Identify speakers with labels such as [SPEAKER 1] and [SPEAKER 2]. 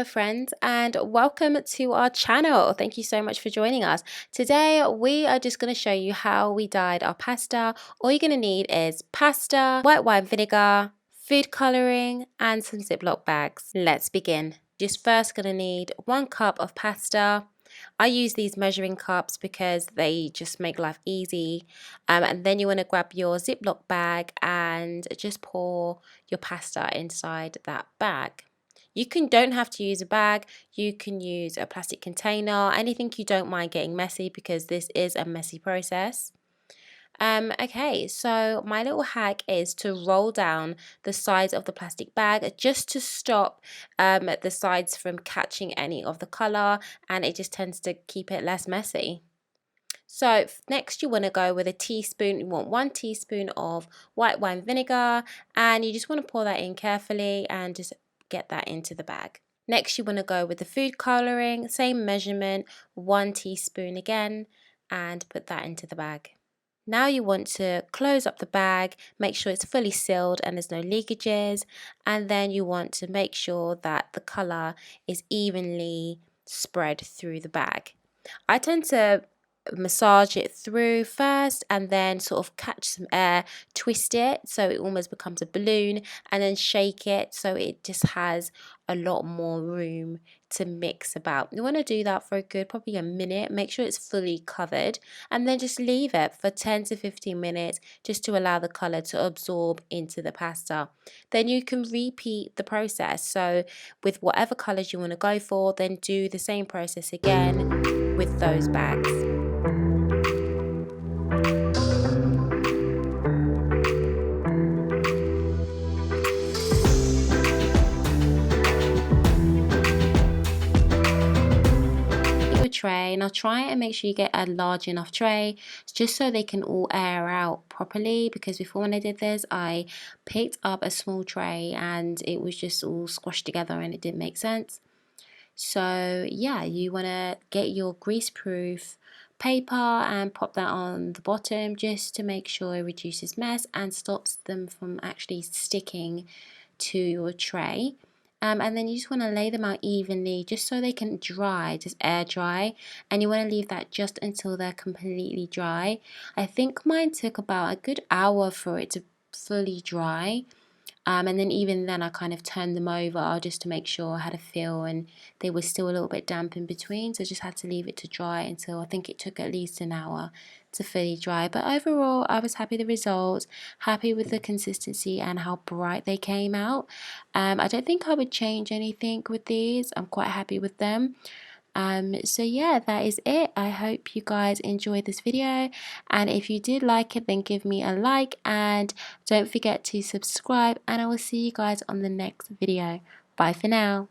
[SPEAKER 1] friends, and welcome to our channel. Thank you so much for joining us. Today we are just going to show you how we dyed our pasta. All you're going to need is pasta, white wine vinegar, food colouring and some Ziploc bags. Let's begin. Just first going to need 1 cup of pasta. I use these measuring cups because they just make life easy. And then you want to grab your Ziploc bag and just pour your pasta inside that bag. You don't have to use a bag, you can use a plastic container, anything you don't mind getting messy because this is a messy process. Okay, so my little hack is to roll down the sides of the plastic bag just to stop the sides from catching any of the colour, and it just tends to keep it less messy. So next you want to go with a teaspoon. You want 1 teaspoon of white wine vinegar, and you just want to pour that in carefully and just get that into the bag. Next you want to go with the food colouring, same measurement, 1 teaspoon again, and put that into the bag. Now you want to close up the bag, make sure it's fully sealed and there's no leakages, and then you want to make sure that the colour is evenly spread through the bag. I tend to massage it through first and then sort of catch some air, twist it so it almost becomes a balloon, and then shake it so it just has a lot more room to mix about. You want to do that for a good probably a minute, make sure it's fully covered, and then just leave it for 10 to 15 minutes just to allow the colour to absorb into the pasta. Then you can repeat the process, so with whatever colours you want to go for, then do the same process again with those bags. Tray. Now try and make sure you get a large enough tray just so they can all air out properly, because before when I did this I picked up a small tray and it was just all squashed together and it didn't make sense. So yeah, you want to get your grease proof paper and pop that on the bottom just to make sure it reduces mess and stops them from actually sticking to your tray. And then you just want to lay them out evenly just so they can dry, just air dry, and you want to leave that just until they're completely dry. I think mine took about a good hour for it to fully dry, and then even then I kind of turned them over just to make sure I had a feel and they were still a little bit damp in between, so I just had to leave it to dry until I think it took at least an hour to fully dry. But overall I was happy with the results, happy with the consistency and how bright they came out. I don't think I would change anything with these. I'm quite happy with them. So yeah, that is it. I hope you guys enjoyed this video, and if you did like it then give me a like and don't forget to subscribe, and I will see you guys on the next video. Bye for now.